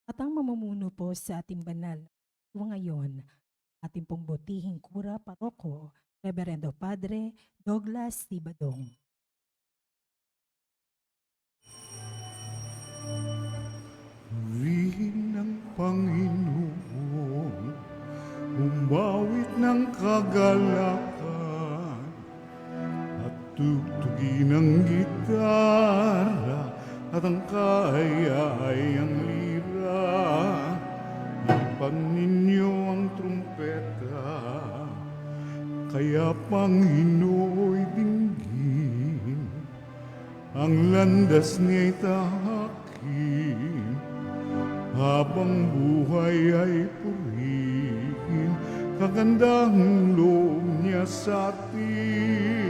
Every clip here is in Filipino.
at ang mamumuno po sa ating banal o ngayon, ating pong butihing kura paroko, Reverendo Padre Douglas Tibadong. Purihin ang Panginoon, umawit ng kagalakan, at tugtugin ang gitara at ang kaayayang lira. Ipan ninyo ang trumpeta, kaya Panginooy dinggin, ang landas niya'y tahakin, habang buhay ay purihin, kagandahang loob niya sa atin.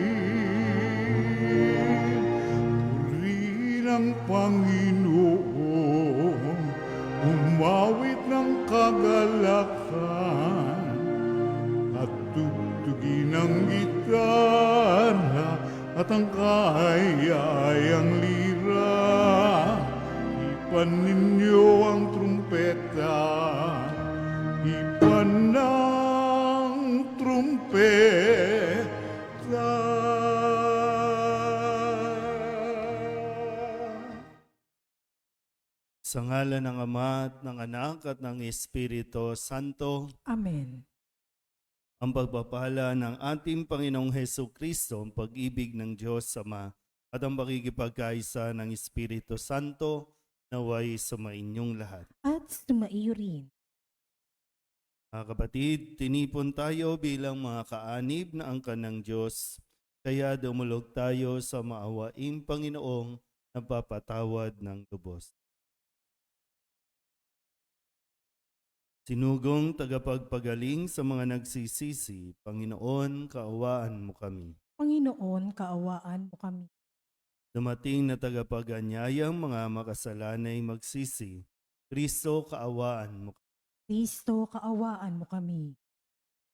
Purihin ang Panginoon, umawit ng kagalakan, at tugtugin ang gitara at ang kaayayang lira. Ipan ninyo ang trumpeta, ipan ng trumpeta. Sa ngalan ng Ama at ng Anak at ng Espiritu Santo, Amen. ang pagpapala ng ating Panginoong Hesus Kristo, ang pag-ibig ng Diyos Ama, at ang pakikipagkaisa ng Espiritu Santo, naway sumainyong lahat. At sumaiyo rin. Mga kapatid, tinipon tayo bilang mga kaanib na angkan ng Diyos, kaya dumulog tayo sa maawaing Panginoong nagpapatawad ng lubos. Sinugong tagapagpagaling sa mga nagsisisi, Panginoon, kaawaan mo kami. Panginoon, kaawaan mo kami. Dumating na tagapag-anyayang mga makasalanay magsisi, Kristo, kaawaan mo kami. Kristo, kaawaan mo kami.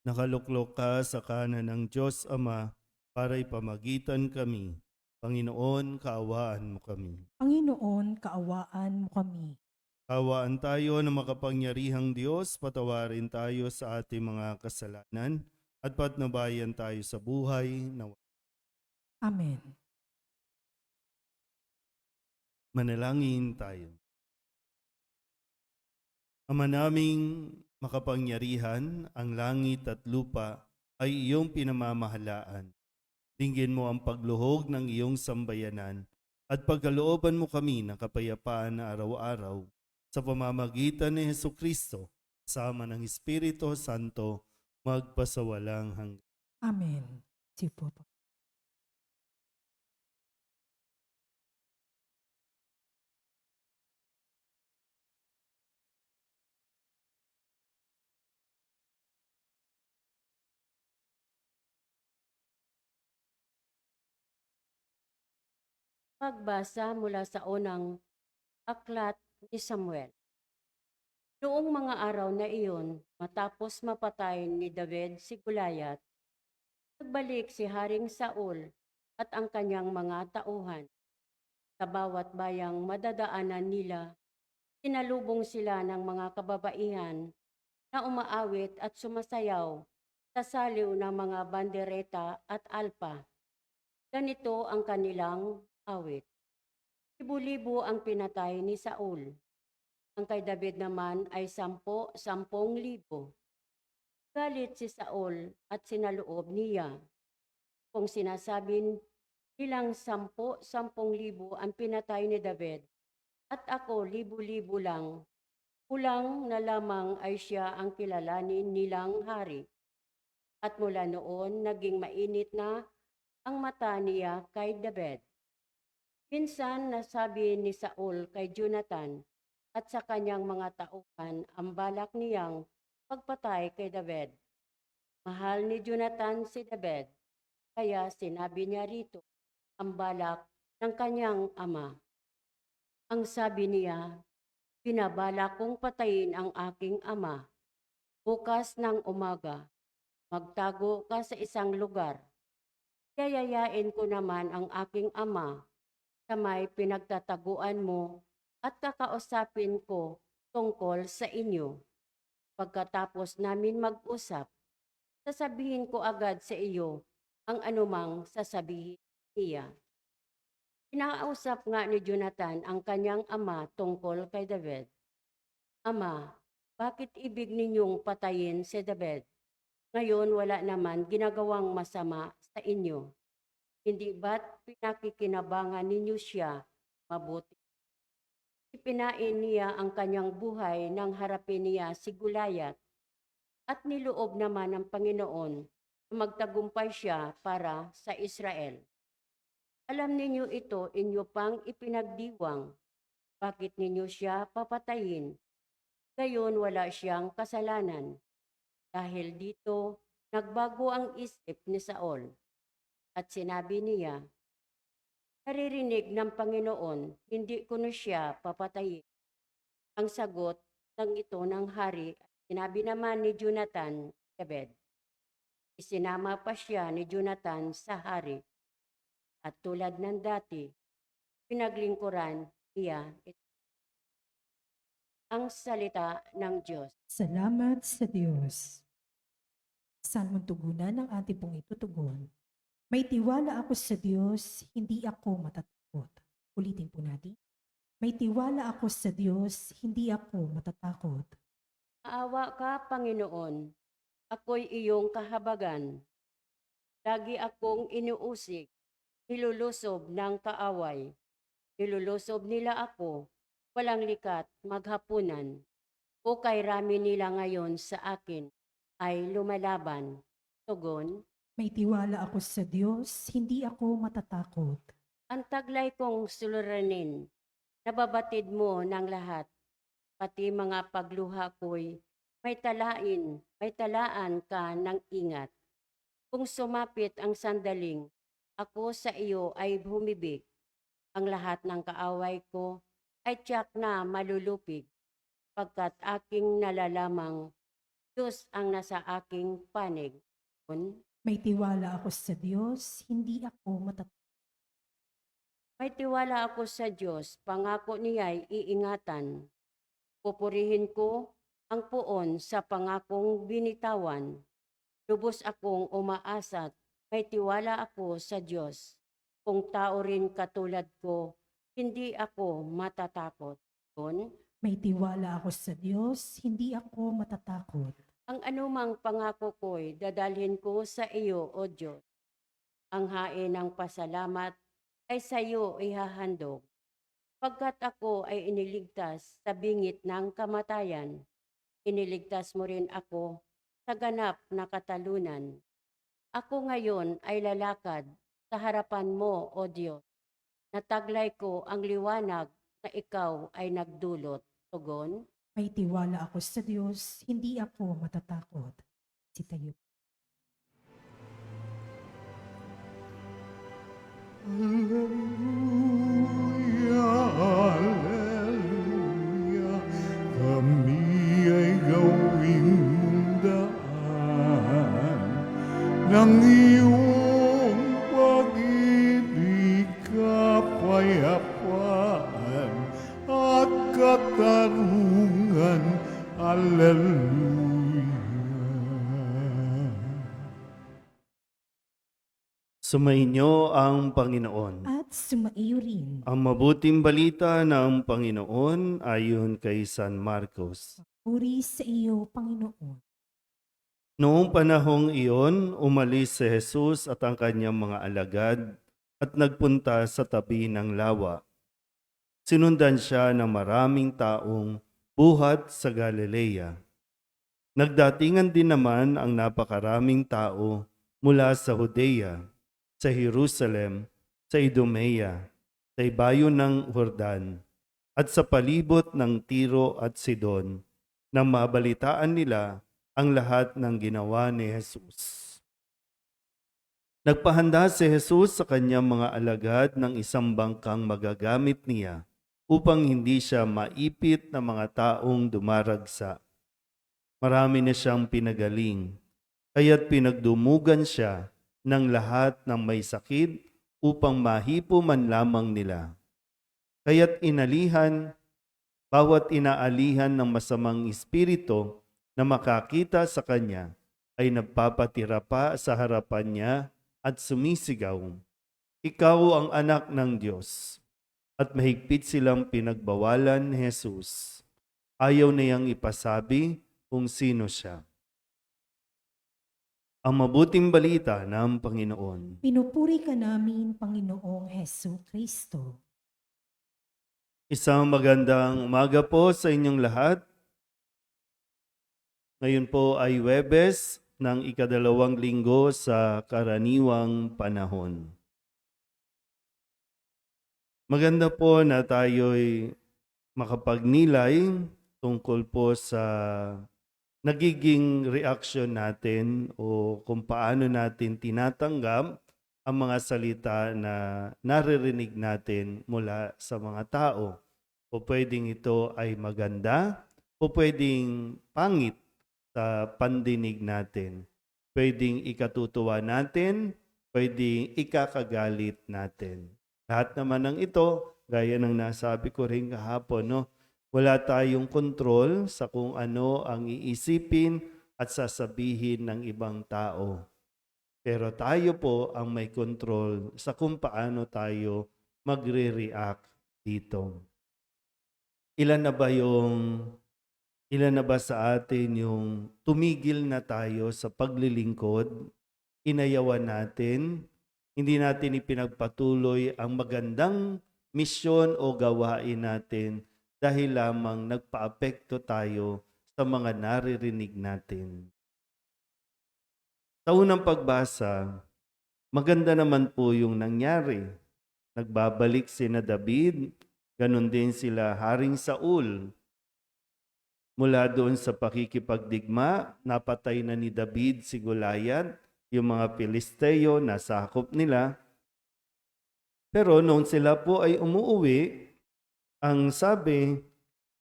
Nakaluklok ka sa kanan ng Diyos Ama para ipamagitan kami. Panginoon, kaawaan mo kami. Panginoon, kaawaan mo kami. Kaawaan tayo ng makapangyarihang Diyos, patawarin tayo sa ating mga kasalanan at patnubayan tayo sa buhay na Amen. manalangin tayo. Ama naming makapangyarihan, ang langit at lupa ay iyong pinamamahalaan. Dinggin mo ang pagluhog ng iyong sambayanan at pagkalooban mo kami ng kapayapaan na araw-araw sa pamamagitan ni Hesukristo, sama ng Espiritu Santo, magpasawalang hanggan. Amen. Sipo po. Pagbasa mula sa unang aklat ni Samuel. Noong mga araw na iyon, matapos mapatay ni David si Goliath, nagbalik si Haring Saul at ang kanyang mga tauhan. Sa bawat bayang madadaanan nila, sinalubong sila ng mga kababaihan na umaawit at sumasayaw sa saliw ng mga bandereta at alpa. Ganito ang kanilang awit. Libu-libo ang pinatay ni Saul. Ang kay David naman ay 10,000. Galit si Saul at sinaloob niya. Kung sinasabing nilang 10,000 ang pinatay ni David at ako libu-libo lang, kulang na lamang ay siya ang kilalanin nilang hari. At mula noon naging mainit na ang mata niya kay David. Minsan nasabi ni Saul kay Jonathan at sa kanyang mga tauhan ang balak niyang pagpatay kay David. Mahal ni Jonathan si David, kaya sinabi niya rito ang balak ng kanyang ama. Ang sabi niya, "Binabalak kong patayin ang aking ama. Bukas ng umaga, magtago ka sa isang lugar. Yayayain ko naman ang aking ama sa may pinagtataguan mo at kakausapin ko tungkol sa inyo. Pagkatapos namin mag-usap, sasabihin ko agad sa iyo ang anumang sasabihin niya. Kinakausap nga ni Jonathan ang kanyang ama tungkol kay David. Ama, bakit ibig ninyong patayin si David? Ngayon wala naman ginagawang masama sa inyo. Hindi ba't pinakikinabangan ninyo siya mabuti? Ipinain niya ang kanyang buhay nang harapin niya si Gulayat at niloob naman ng Panginoon na magtagumpay siya para sa Israel. Alam ninyo ito, inyo pang ipinagdiwang. Bakit ninyo siya papatayin? Gayon wala siyang kasalanan. Dahil dito, nagbago ang isip ni Saul. At sinabi niya, naririnig ng Panginoon, hindi ko na siya papatayin. Ang sagot ng ito ng hari, sinabi naman ni Jonathan, David. Isinama pa siya ni Jonathan sa hari. At tulad ng dati, pinaglingkuran niya ito. Ang salita ng Diyos. Salamat sa Diyos. Saan mong tugunan ang ating pong itutugon? May tiwala ako sa Diyos, hindi ako matatakot. Ulitin po natin. May tiwala ako sa Diyos, hindi ako matatakot. Maawa ka, Panginoon. Ako'y iyong kahabagan. Lagi akong inuusig, nilulusob ng kaaway. Nilulusob nila ako, walang likat, maghapunan. O kay rami nila ngayon sa akin ay lumalaban. Tugon, May tiwala ako sa Diyos, hindi ako matatakot. ang taglay kong suliranin, nababatid mo ng lahat. Pati mga pagluha ko'y may talaan ka ng ingat. Kung sumapit ang sandaling, ako sa iyo ay bumibig. Ang lahat ng kaaway ko ay tiyak na malulupig, pagkat aking nalalamang Diyos ang nasa aking panig. May tiwala ako sa Diyos, hindi ako matatakot. May tiwala ako sa Diyos, pangako niya'y iingatan. Pupurihin ko ang puon sa pangakong binitawan. Lubos akong umaasat, may tiwala ako sa Diyos. Kung tao rin katulad ko, hindi ako matatakot. May tiwala ako sa Diyos, hindi ako matatakot. Ang anumang pangako ko'y dadalhin ko sa iyo, O Diyos. Ang hain ng pasalamat ay sa iyo ihahandog. Pagkat ako ay iniligtas sa bingit ng kamatayan, iniligtas mo rin ako sa ganap na katalunan. Ako ngayon ay lalakad sa harapan mo, O Diyos. Nataglay ko ang liwanag na ikaw ay nagdulot. Tugon, May tiwala ako sa Diyos, hindi ako matatakot. Sitayo. Hallelujah, Hallelujah. Kami ay gawing mundaan ng iyong pag-ibig, kapayapaan at katarungan. Hallelujah. Sumainyo ang Panginoon. At sumaiyo rin. Ang mabuting balita ng Panginoon ayon kay San Marcos. Puri sa iyo, Panginoon. Noong panahong iyon, umalis si Jesus at ang kanyang mga alagad at nagpunta sa tabi ng lawa. Sinundan siya ng maraming taong buhat sa Galilea. Nagdatingan din naman ang napakaraming tao mula sa Judea, sa Jerusalem, sa Idumea, sa ibayo ng Jordan, at sa palibot ng Tiro at Sidon, nang mabalitaan nila ang lahat ng ginawa ni Jesus. Nagpahanda si Jesus sa kanyang mga alagad ng isang bangkang magagamit niya upang hindi siya maipit ng mga taong dumaragsa. Marami na siyang pinagaling, kaya't pinagdumugan siya ng lahat ng may sakit upang mahipo man lamang nila. Kaya't inalihan Bawat inaalihan ng masamang espiritu na makakita sa kanya ay nagpapatira pa sa harapan niya at sumisigaw, "Ikaw ang anak ng Diyos." At mahigpit silang pinagbawalan ni Jesus. Ayaw niyang ipasabi kung sino siya. Ang mabuting balita ng Panginoon. Pinupuri ka namin, Panginoong Hesu Kristo. Isang magandang umaga po sa inyong lahat. Ngayon po ay Huwebes ng ikadalawang linggo sa karaniwang panahon. Maganda po na tayo'y makapagnilay tungkol po sa nagiging reaksyon natin o kung paano natin tinatanggap ang mga salita na naririnig natin mula sa mga tao. O pwedeng ito ay maganda o pwedeng pangit sa pandinig natin. Pwedeng ikatutuwa natin, pwedeng ikakagalit natin. Lahat naman ng ito, gaya ng nasabi ko rin kahapon, no? Wala tayong kontrol sa kung ano ang iisipin at sasabihin ng ibang tao. Pero tayo po ang may kontrol sa kung paano tayo magre-react dito. Ilan na ba sa atin yung tumigil na tayo sa paglilingkod, inayawan natin, hindi natin ipinagpatuloy ang magandang misyon o gawain natin dahil lamang nagpaapekto tayo sa mga naririnig natin. Sa unang pagbasa, maganda naman po yung nangyari. Nagbabalik sina David, ganun din sila Haring Saul. Mula doon sa pakikipagdigma, napatay na ni David si Goliath, yung mga Pilisteo na sakop nila. Pero noon sila po ay umuuwi, ang sabi,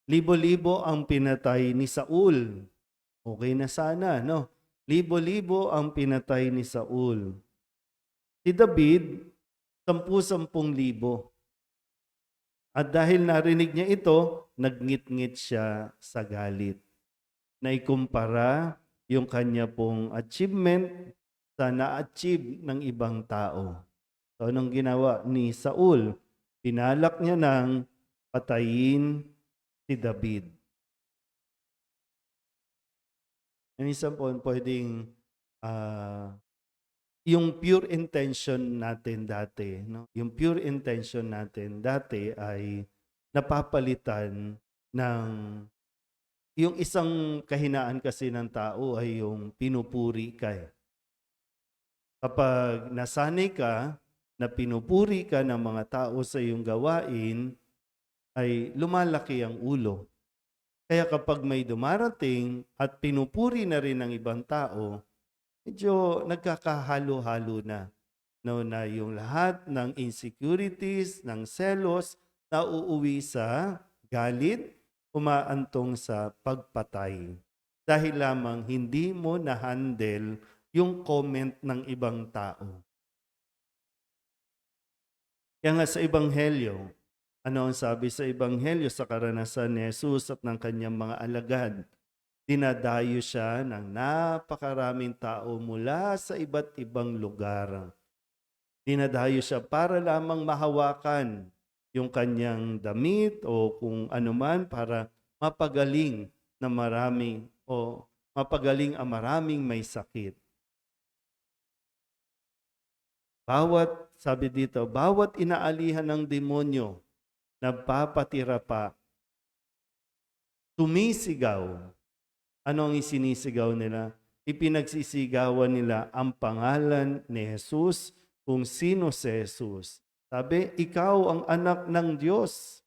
libo-libo ang pinatay ni Saul. Okay na sana, no? Libo-libo ang pinatay ni Saul. Si David, 10,000. At dahil narinig niya ito, nagngit-ngit siya sa galit. Naikumpara yung kanya pong achievement sa na-achieve ng ibang tao. So anong ginawa ni Saul? Pinalak niya ng patayin si David. Minsan po pwedeng yung pure intention natin dati, no? Yung pure intention natin dati ay napapalitan ng yung isang kahinaan kasi ng tao ay yung pinupuri ka. Kapag nasanay ka na pinupuri ka ng mga tao sa iyong gawain, ay lumalaki ang ulo. Kaya kapag may dumarating at pinupuri na rin ng ibang tao, medyo nagkakahalo-halo na. No, na yung lahat ng insecurities, ng selos, na uuwi sa galit, umaantong sa pagpatay. Dahil lamang hindi mo na-handle yung comment ng ibang tao. Kaya nga sa Ebanghelyo, ano ang sabi sa Ebanghelyo sa karanasan ni Jesus at ng kanyang mga alagad? Dinadayo siya ng napakaraming tao mula sa iba't ibang lugar. Dinadayo siya para lamang mahawakan yung kanyang damit o kung anuman para mapagaling na maraming o mapagaling ang maraming may sakit. Sabi dito, bawat inaalihan ng demonyo, nagpapatira pa, tumisigaw. Ano ang isinisigaw nila? Ipinagsisigawan nila ang pangalan ni Jesus, kung sino si Jesus. Sabi, ikaw ang anak ng Diyos.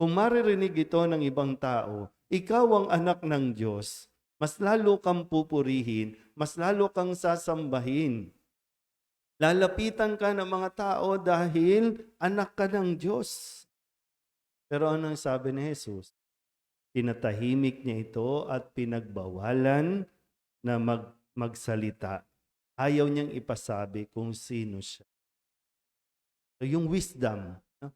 Kung maririnig ito ng ibang tao, ikaw ang anak ng Diyos, mas lalo kang pupurihin, mas lalo kang sasambahin. Lalapitan ka ng mga tao dahil anak ka ng Diyos. Pero anong sabi ni Jesus? Pinatahimik niya ito at pinagbawalan na magsalita. Ayaw niyang ipasabi kung sino siya. So yung wisdom, no?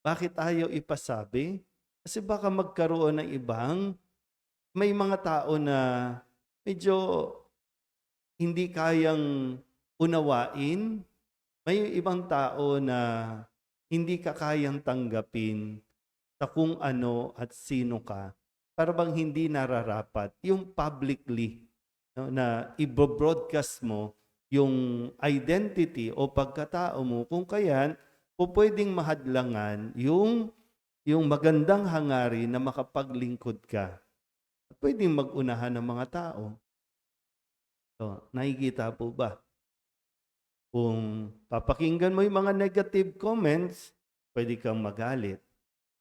Bakit ayaw ipasabi? Kasi baka magkaroon ng ibang, may mga tao na medyo hindi kayang unawain. May ibang tao na hindi ka kayang tanggapin sa kung ano at sino ka. Para bang hindi nararapat yung publicly, no, na i-broadcast mo yung identity o pagkatao mo, kung kaya po pwedeng mahadlangan yung magandang hangarin na makapaglingkod ka. Pwedeng mag-unahan ng mga tao. So, nakikita po ba? Kung papakinggan mo yung mga negative comments, pwede kang magalit.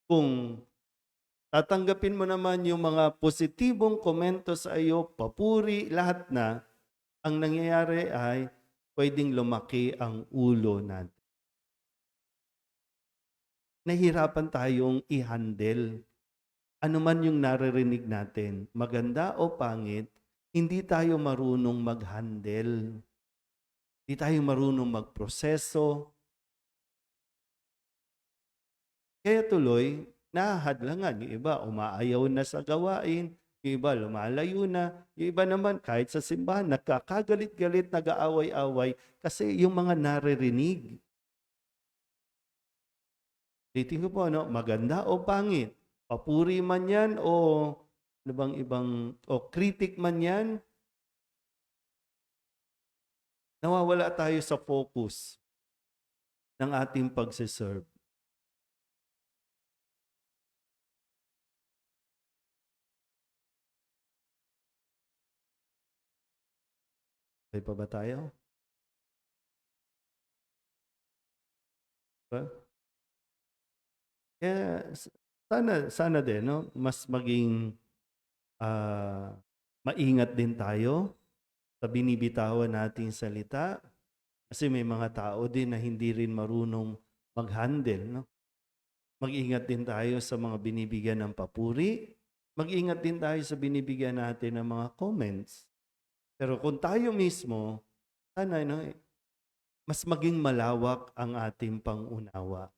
Kung tatanggapin mo naman yung mga positibong komento sa iyo, papuri, lahat na, ang nangyayari ay pwedeng lumaki ang ulo natin. Nahihirapan tayong i-handle. Ano man yung naririnig natin, maganda o pangit, hindi tayo marunong mag-handle. Hindi tayo marunong magproseso. Kaya tuloy, nahahadlangan. Yung iba, umaayaw na sa gawain. Yung iba, lumalayo na. Yung iba naman, kahit sa simbahan, nagkakagalit-galit, nag-aaway-away kasi yung mga naririnig. Titingin ko po, ano, maganda o pangit? Papuri man yan o ano bang ibang, o critic man yan, nawawala tayo sa focus ng ating pagsiserve. Okay pa ba tayo? Ba? Kaya sana din, no? Mas maging maingat din tayo sa binibitawan nating salita. Kasi may mga tao din na hindi rin marunong mag-handle, no? Mag-ingat din tayo sa mga binibigyan ng papuri. Mag-ingat din tayo sa binibigyan natin ng mga comments. Pero kung tayo mismo, sana, no, mas maging malawak ang ating pangunawa.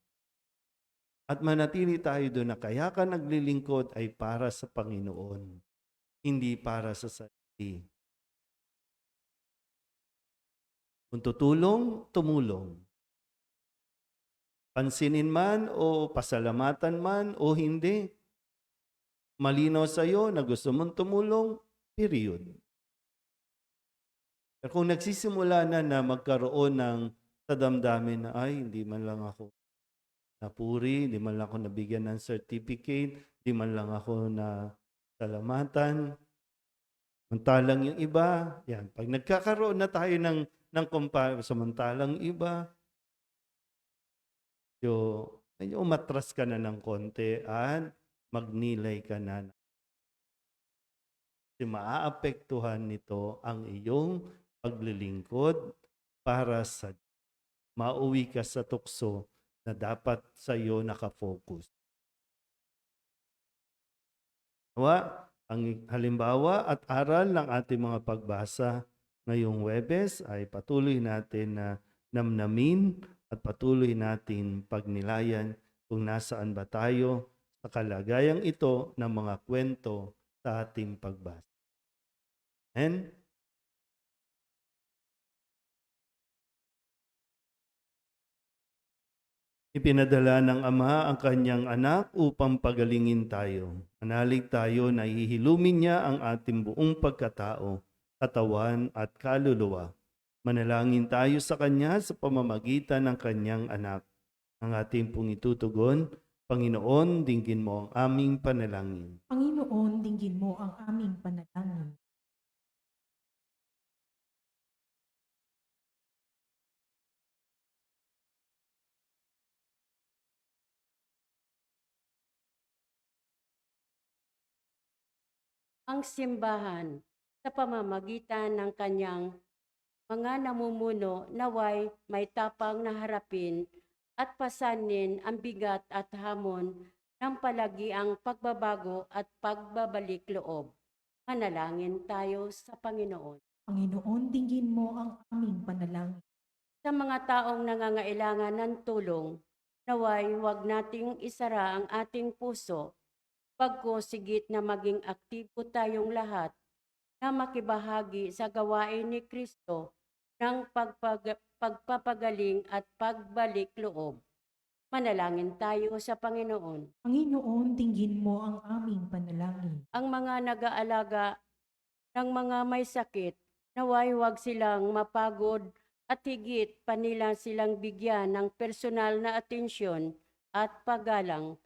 At manatili tayo doon na kaya ka naglilingkod ay para sa Panginoon, hindi para sa sarili. Kung tutulong, tumulong. Pansinin man o pasalamatan man o hindi, malinaw sa iyo na gusto mong tumulong, period. Pero kung nagsisimula na magkaroon ng sa damdamin na, ay, hindi man lang ako napuri, hindi man lang ako nabigyan ng certificate, hindi man lang ako na salamatan, samantalang yung iba, yan, pag nagkakaroon na tayo ng samantalang iba, medyo umatras ka na ng konti at magnilay ka na. Kasi maaapektuhan nito ang iyong paglilingkod para sa mauwi ka sa tukso na dapat sa iyo nakafocus. Ang halimbawa at aral ng ating mga pagbasa ngayong Huwebes ay patuloy natin na namnamin at patuloy natin pagnilayan kung nasaan ba tayo sa kalagayang ito ng mga kwento sa ating pagbasa. Amen? Ipinadala ng Ama ang kanyang anak upang pagalingin tayo. Manalig tayo na hihilumin niya ang ating buong pagkatao, katawan at kaluluwa. Manalangin tayo sa kanya sa pamamagitan ng kanyang anak. Ang ating pong itutugon, Panginoon, dinggin mo ang aming panalangin. Panginoon, dinggin mo ang aming panalangin. Ang simbahan sa pamamagitan ng kanyang mga namumuno naway may tapang na harapin at pasanin ang bigat at hamon ng palagiang pagbabago at pagbabalik loob. Manalangin tayo sa Panginoon. Panginoon, dinggin mo ang aming panalangin. Sa mga taong nangangailangan ng tulong, naway huwag nating isara ang ating puso Pagko sigit na maging aktibo tayong lahat na makibahagi sa gawain ni Kristo ng pagpapagaling at pagbalik loob. Manalangin tayo sa Panginoon. Panginoon, dinggin mo ang aming panalangin. Ang mga nag-aalaga ng mga may sakit, naway huwag silang mapagod at higit pa nila silang bigyan ng personal na atensyon at paggalang.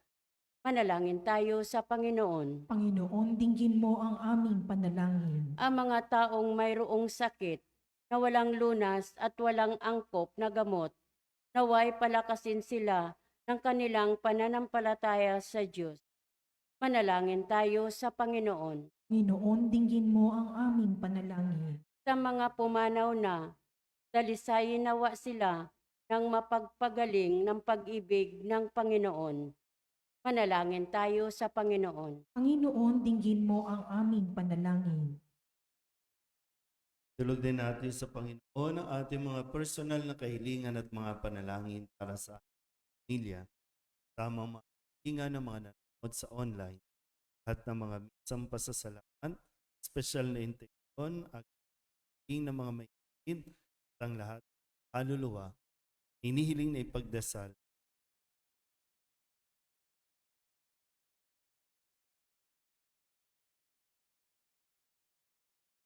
Manalangin tayo sa Panginoon. Panginoon, dinggin mo ang aming panalangin. Ang mga taong mayroong sakit na walang lunas at walang angkop na gamot, naway palakasin sila ng kanilang pananampalataya sa Diyos. Manalangin tayo sa Panginoon. Panginoon, dinggin mo ang aming panalangin. Sa mga pumanaw na, dalisayin nawa sila ng mapagpagaling ng pag-ibig ng Panginoon. Manalangin tayo sa Panginoon. Panginoon, dinggin mo ang aming panalangin. Tulog din natin sa Panginoon ang ating mga personal na kahilingan at mga panalangin para sa pamilya. Tamang mga kahilingan ng mga nanonood sa online at ng mga misang pasasalamat, special na intensyon at kahiling ng mga may kapatid at ang lahat kaluluwa, hinihiling na ipagdasal.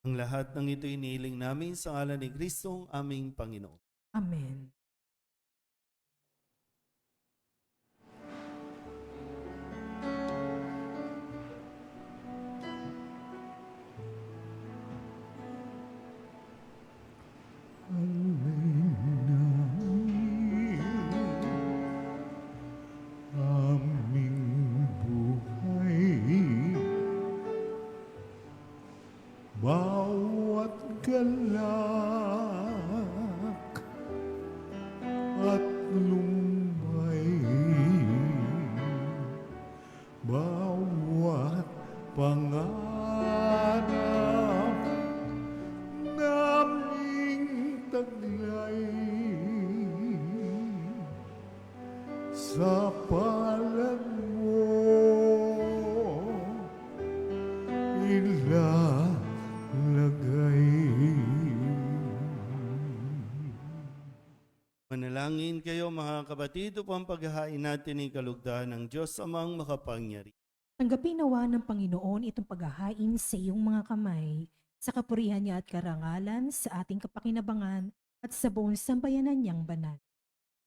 Ang lahat ng ito inihiling namin sa ngalan ni Kristong aming Panginoon. Amen. aming buhay. Bawat galak at lumbay, bawat pangarap naming taglay sa palad mo ilalagay. Manalangin kayo mga kapatid upang paghahain natin ang kalugdan ng Diyos amang makapangyari. Tanggapin nawa ng Panginoon itong paghahain sa iyong mga kamay, sa kapurihan niya at karangalan, sa ating kapakinabangan, at sa buong sambayanan niyang banal.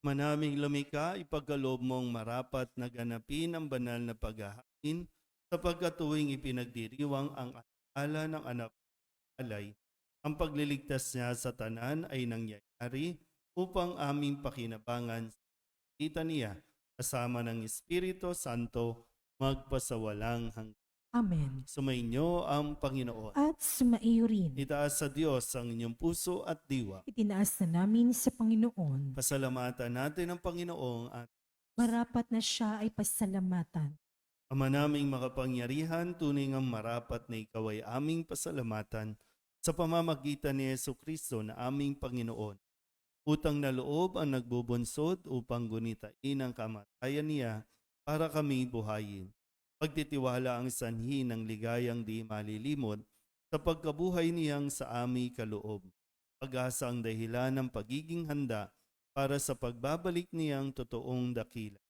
Manaming lumika, ipagkaloob mong marapat na ganapin ang banal na paghahain sapagkat tuwing ipinagdiriwang ang alaala ng anak alay, ang pagliligtas niya sa tanan ay nangyayari upang aming pakinabangan sa kita niya kasama ng Espiritu Santo magpasawalang hanggan. Amen. Sumainyo ang Panginoon. At sumaiyo rin. Itaas sa Diyos ang inyong puso at diwa. Itinaas na namin sa Panginoon. Pasalamatan natin ang Panginoong at Marapat na siya ay pasalamatan. Ama naming makapangyarihan, tunay ngang marapat na ikaw ay aming pasalamatan sa pamamagitan ni Jesucristo na aming Panginoon. Utang na loob ang nagbubunsod upang gunitain ang kamatayan niya para kami buhayin. Pagtitiwala ang sanhi ng ligayang di malilimot sa pagkabuhay niyang sa aming kaloob. Pag-asa ang dahilan ng pagiging handa para sa pagbabalik niyang totoong dakila.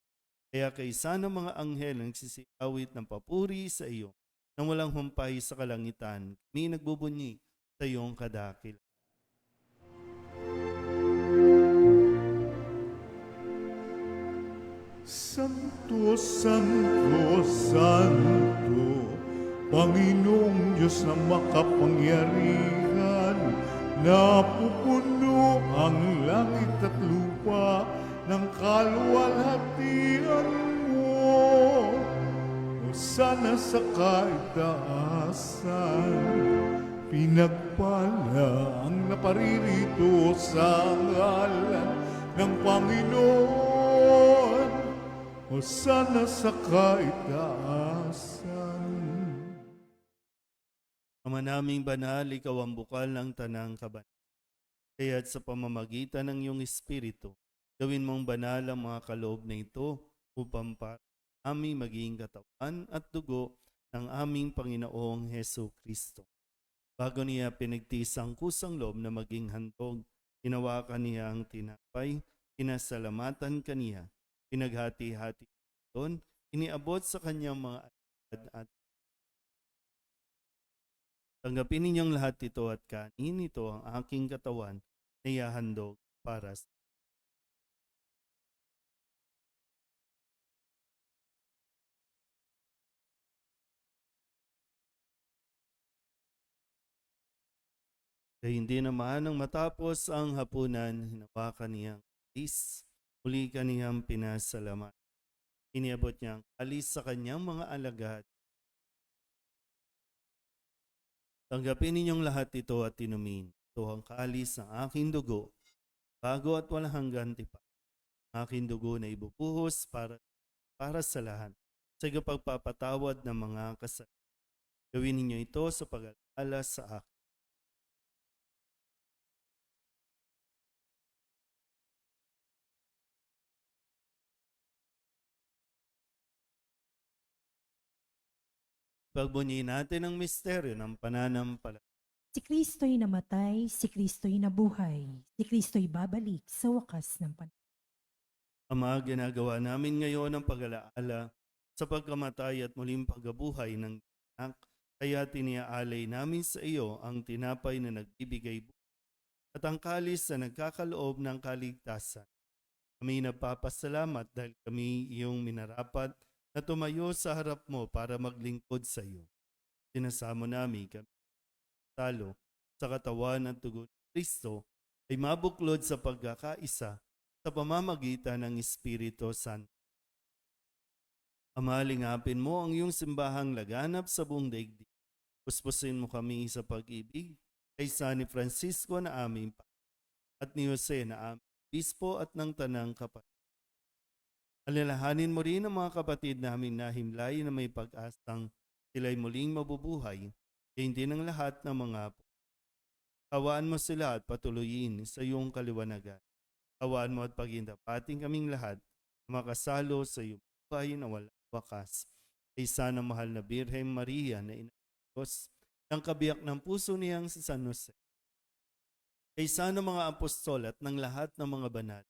Kaya kaysa ng mga anghel ang nagsisiawit ng papuri sa iyo nang walang humpay sa kalangitan, kami nagbubunyi sa iyong kadakil. Santo, Santo, Santo, Panginoong Diyos na makapangyarihan, napupuno ang langit at lupa ng kaluwalhatian mo. Hosana sa kaitaasan, pinagpala ang naparirito sa ngalan ng Panginoon. Hosana sa kaitaasan. Ama naming banal, ikaw ang bukal ng tanang kabanal. Kaya't sa pamamagitan ng iyong Espiritu, gawin mong banal ang mga kaloob na ito upang para aming maging katawan at dugo ng aming Panginoong Heso Kristo. Bago niya pinagtiis ang kusang loob na maging handog, hinawakan niya ang tinapay, pinasalamatan kaniya, pinaghati-hati doon, iniabot sa kanyang mga alagad at tanggapin ninyong lahat ito at kanin ito ang aking katawan na ihahandog para sa Kaya hindi naman nang matapos ang hapunan, hinawakan niyang alis, muli kaniyang pinasalamat. Iniabot niya ang alis sa kanyang mga alagad. Tanggapin ninyong lahat ito at inumin. Ito ang kalis ng aking dugo, bago at walang hanggan tipan. Aking dugo na ibubuhos para sa lahat, sa pagpapatawad ng mga kasalanan. Gawin ninyo ito sa pag-alala sa akin. Pagbunyiin natin ang misteryo ng pananampalataya. Si Kristo'y namatay, si Kristo'y nabuhay, si Kristo'y babalik sa wakas ng panahon. Ama, ginagawa namin ngayon ang pag-alaala sa pagkamatay at muling pagkabuhay ng anak, kaya tiniaalay namin sa iyo ang tinapay na nagbibigay buhay at ang kalis na nagkakaloob ng kaligtasan. Kami nagpapasalamat dahil kami iyong minarapat na tumayo sa harap mo para maglingkod sa iyo. Sinasamo namin kami talo sa katawan at dugo ni Kristo ay mabuklod sa pagkakaisa sa pamamagitan ng Espiritu Santo. Ama, lingapin mo ang iyong simbahang laganap sa buong daigdig. Puspusin mo kami sa pag-ibig kay San Francisco na aming at ni Jose na aming bispo at ng tanang kapatid. Alalahanin mo rin ang mga kapatid naming nahimlay na may pag-asang sila'y muling mabubuhay, kaya hindi ng lahat ng mga apo. Hawaan mo sila at patuloyin sa iyong kaliwanagan. Hawaan mo at pagindapating kaming lahat na makasalo sa iyong buhay na walang wakas. Kay sana mahal na Birhen Maria na Ina ng Diyos, ng kabiyak ng puso niyang si San Jose. Kay sana mga apostol at ng lahat ng mga banal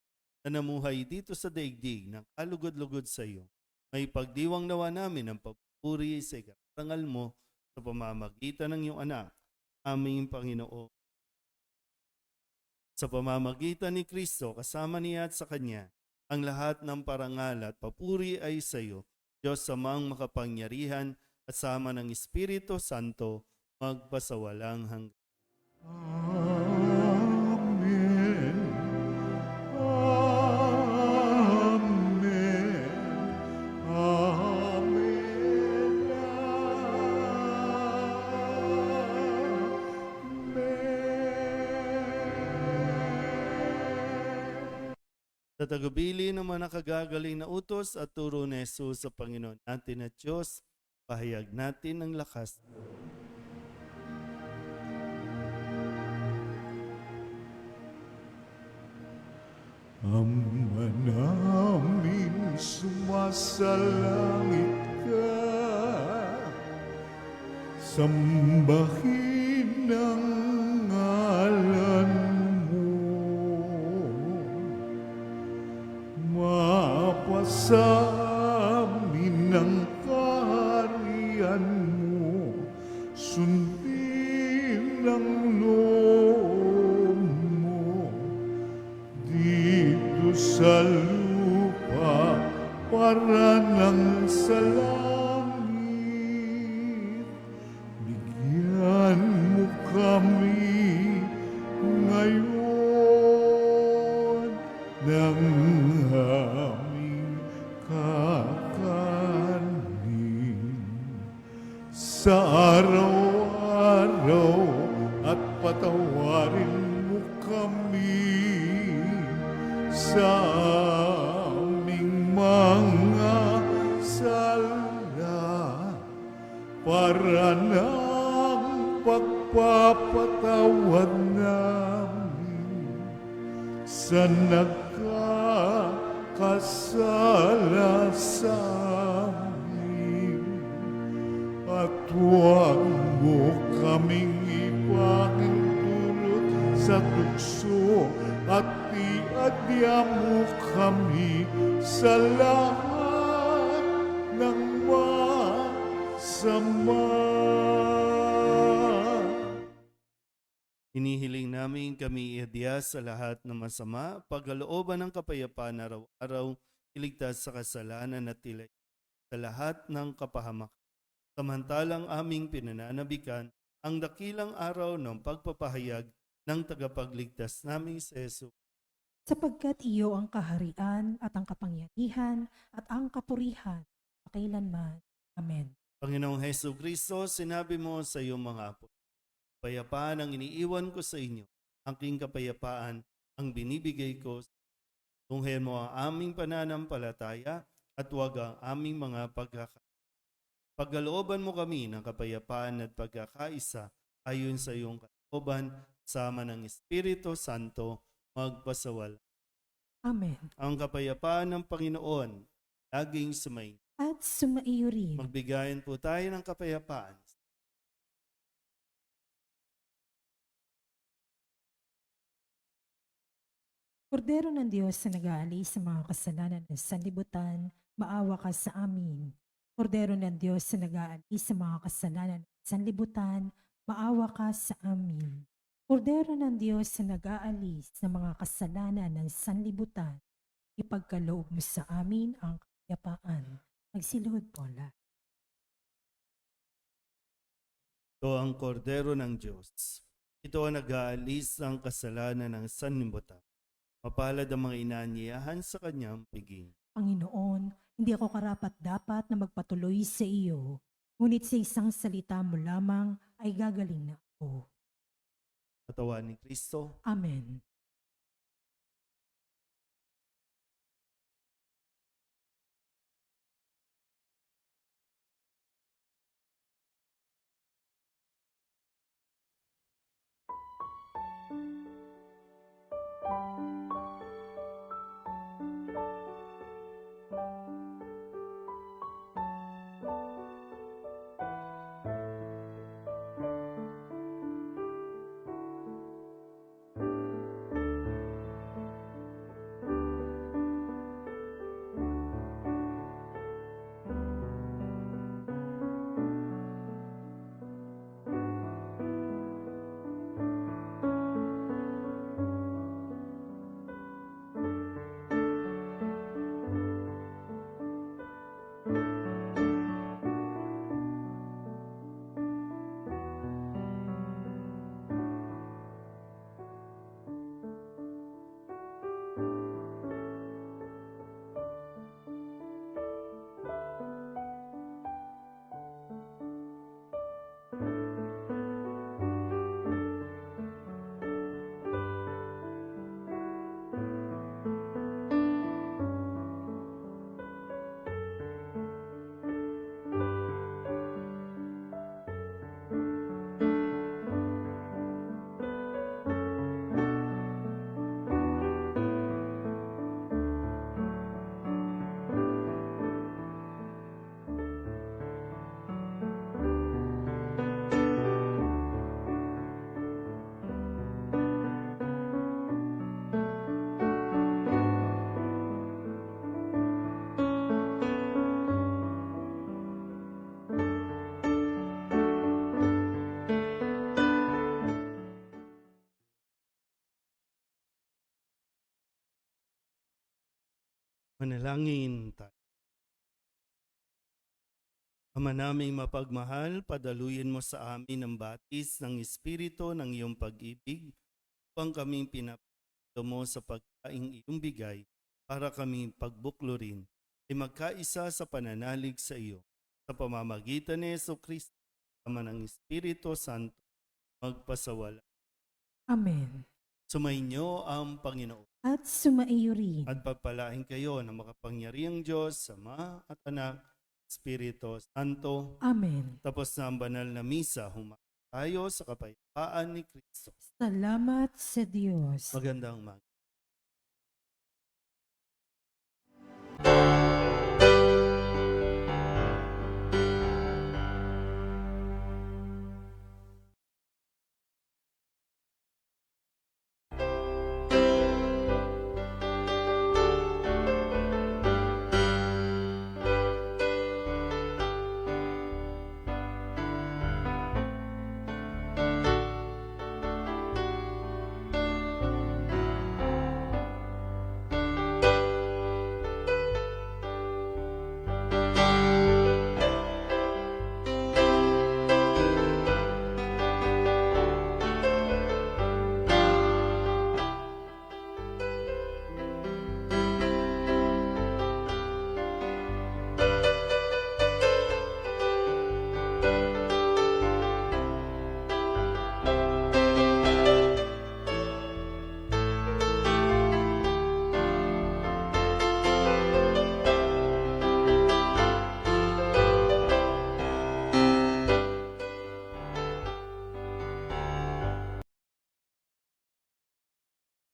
na namuhay dito sa daigdig ng kalugod-lugod sa iyo, may pagdiwang nawa namin ang papuri sa ikarangal mo sa pamamagitan ng iyong anak, aming Panginoon. Sa pamamagitan ni Kristo, kasama niya at sa Kanya, ang lahat ng parangal at papuri ay sa iyo, Diyos Amang makapangyarihan, kasama ng Espiritu Santo, magpasawalang hanggan. Amen. Amen. Amen. Amen. Sa tagubili ng mga nakagagaling na utos at turo ni Jesus sa Panginoon natin at Diyos, pahayag natin ang lakas. Ama namin sumasalangit ka, sambahin ang ngalan mo, mapasa amin ang kaharian mo, sundin ang loob mo, dito sa lupa para nang sa langit. Bigyan mo kami ngayon ng aming kakanin sa araw-araw at patawarin mo kami sa aming mga sala para ng pagpapatawad namin sa nagkakasala sa huwag mo kaming ipahintulot sa tukso at iadya mo kami sa lahat ng masama. Hinihiling namin kami iadya sa lahat ng masama, pagkalooban ng kapayapaan araw-araw, iligtas sa kasalanan at tila sa lahat ng kapahamakan. Samantalang aming pinananabikan ang dakilang araw ng pagpapahayag ng tagapagligtas naming si Jesus. Sapagkat iyo ang kaharian at ang kapangyarihan at ang kapurihan kailanman. Amen. Panginoong Hesus Kristo, sinabi mo sa iyong mga apo, kapayapaan ang iniiwan ko sa inyo, aking kapayapaan ang binibigay ko. Tunghayan mo ang aming pananampalataya at huwag ang aming mga pagkakasala. Pagkalooban mo kami ng kapayapaan at pagkakaisa ayon sa iyong kalooban, sama ng Espiritu Santo, magpasawal. Amen. Ang kapayapaan ng Panginoon, laging sumayin. At sumaiyo rin. Magbigayan po tayo ng kapayapaan. Kordero ng Diyos na nag-aalis sa mga kasalanan ng sanlibutan, maawa ka sa amin. Kordero ng Diyos na nag-aalis sa mga kasalanan ng sanlibutan, maawa ka sa amin. Kordero ng Diyos na nag-aalis sa mga kasalanan ng sanlibutan, ipagkaloob mo sa amin ang kapayapaan. Magsiluhod po lahat. Ito ang kordero ng Diyos. Ito ang nag-aalis ng kasalanan ng sanlibutan. Mapalad ang mga inaanyayahan sa kanyang piging. Panginoon, hindi ako karapat-dapat na magpatuloy sa iyo, ngunit sa isang salita mo lamang ay gagaling na ako. Katawan ni Kristo. Amen. Manalangin tayo. Ama naming mapagmahal, padaluyin mo sa amin ang batis ng Espiritu ng iyong pag-ibig upang kaming pinapalo mo sa pagkaing iyong bigay para kaming pagbuklurin ay magkaisa sa pananalig sa iyo. Sa pamamagitan ni Jesucristo, Ama ng Espiritu Santo, magpasawala. Amen. Sumainyo ang Panginoon. At sumaiyo rin. At pagpalain kayo ng makapangyarihang Diyos, Ama at Anak, Espiritu Santo. Amen. Tapos na ang banal na misa, tayo sa kapayapaan ni Kristo. Salamat sa Diyos. Magandang umaga.